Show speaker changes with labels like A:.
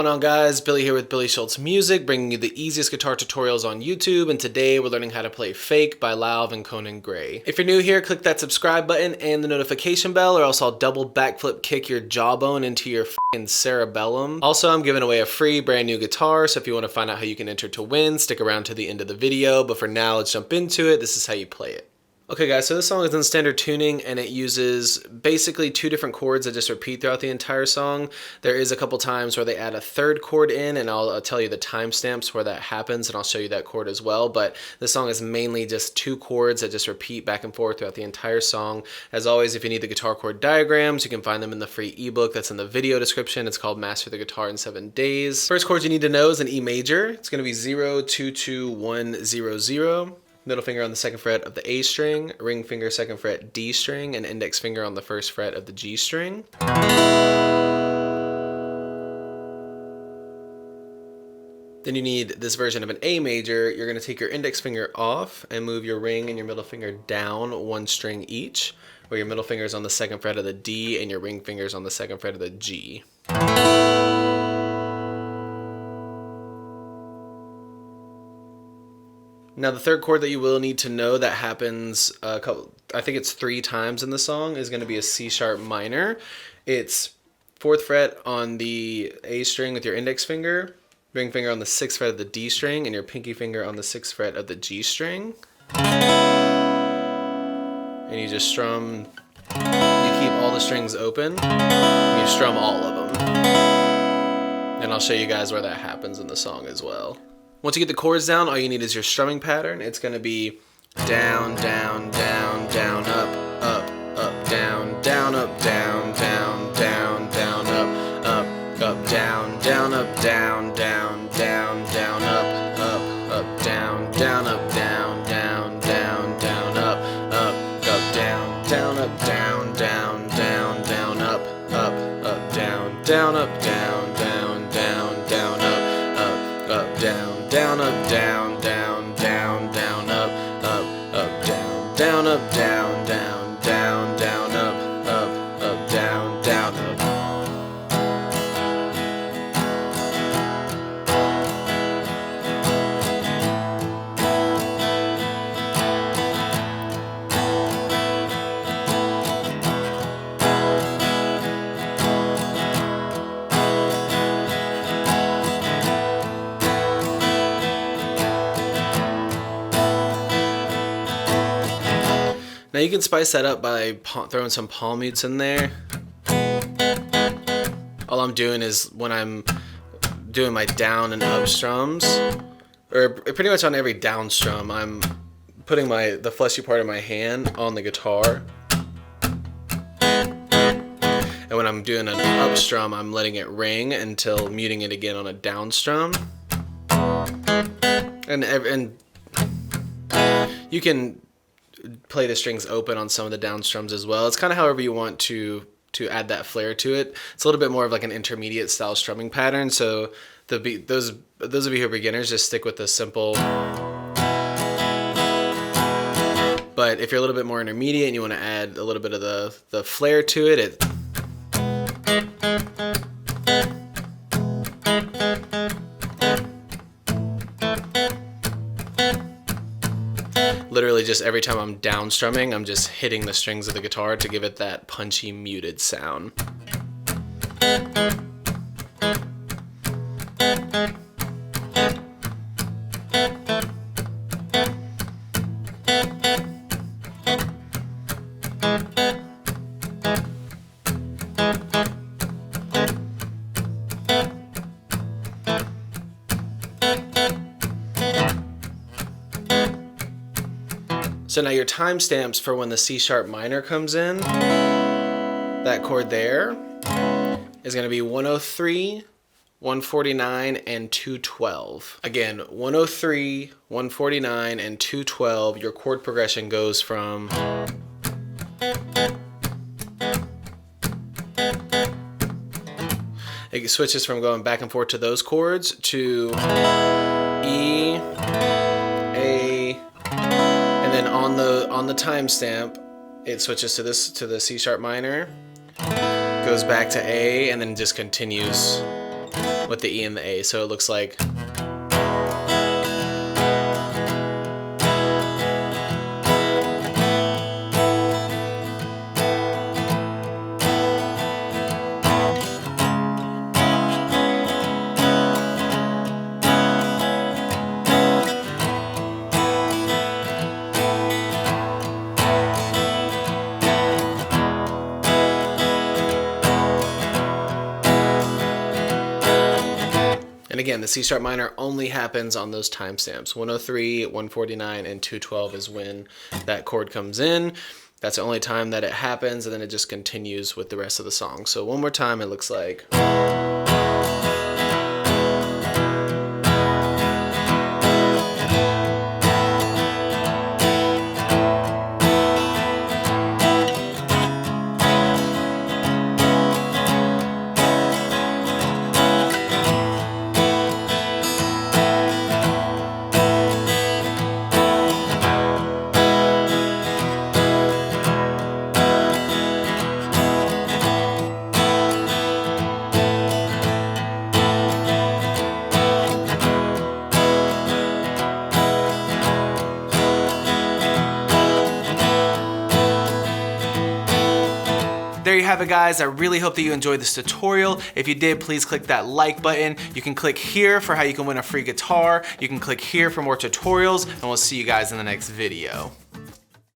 A: going on, guys? Billy here with Billy Schultz Music, bringing you the easiest guitar tutorials on YouTube, and today we're learning how to play Fake by Lauv and Conan. If you're new here, click that subscribe button and the notification bell, or else I'll double backflip kick your jawbone into your f***ing cerebellum. Also, I'm giving away a free brand new guitar, so if you want to find out how you can enter to win, stick around to the end of the video, but for now, let's jump into it. This is how you play it. Okay guys, so this song is in standard tuning and it uses basically two different chords that just repeat throughout the entire song. There is a couple times where they add a third chord in, and I'll tell you the timestamps where that happens, and I'll show you that chord as well. But this song is mainly just two chords that just repeat back and forth throughout the entire song. As always, if you need the guitar chord diagrams, you can find them in the free ebook that's in the video description. It's called Master the Guitar in 7 Days. First chord you need to know is an E major. It's going to be 0, 2, 2, 1, 0, 0. Middle finger on the second fret of the A string, ring finger second fret D string, and index finger on the first fret of the G string. Then you need this version of an A major. You're going to take your index finger off and move your ring and your middle finger down one string each, where your middle finger is on the second fret of the D and your ring finger is on the second fret of the G. Now the third chord that you will need to know that happens I think it's 3 times in the song, is going to be a C sharp minor. It's 4th fret on the A string with your index finger, ring finger on the 6th fret of the D string, and your pinky finger on the 6th fret of the G string. And you just strum, you keep all the strings open, and you strum all of them. And I'll show you guys where that happens in the song as well. Once you get the chords down, all you need is your strumming pattern. It's going to be down, down, down, down, up, up, up, down, down, up, down, down, down, down, up, up, up, down, down, up, down, down, down, down, up, up, down, down, up, down, down, down, down, up, down, down, up, down, down, down, down, up, down, down, up, down, down, down, down, up, down. Down, up, down, down, down, down, up, down, down, up, down, down, down, down, up, down, down, up. Now you can spice that up by throwing some palm mutes in there. All I'm doing is when I'm doing my down and up strums, or pretty much on every down strum, I'm putting the fleshy part of my hand on the guitar. And when I'm doing an up strum, I'm letting it ring until muting it again on a down strum. And you can play the strings open on some of the down strums as well. It's kind of however you want to add that flair to it. It's a little bit more of like an intermediate style strumming pattern. So those of you who are beginners, just stick with the simple. But if you're a little bit more intermediate and you want to add a little bit of the flair to it, literally just every time I'm down strumming, I'm just hitting the strings of the guitar to give it that punchy, muted sound. So now your timestamps for when the C sharp minor comes in, that chord there, is going to be 103, 149, and 212. Again, 103, 149, and 212, your chord progression goes from it switches from going back and forth to those chords to E, A, and then on the timestamp, it switches to the C sharp minor, goes back to A, and then just continues with the E and the A. So it looks like. And again, the C sharp minor only happens on those timestamps. 103, 149, and 212 is when that chord comes in. That's the only time that it happens, and then it just continues with the rest of the song. So one more time, it looks like. There you have it, guys. I really hope that you enjoyed this tutorial. If you did, please click that like button. You can click here for how you can win a free guitar. You can click here for more tutorials, and we'll see you guys in the next video.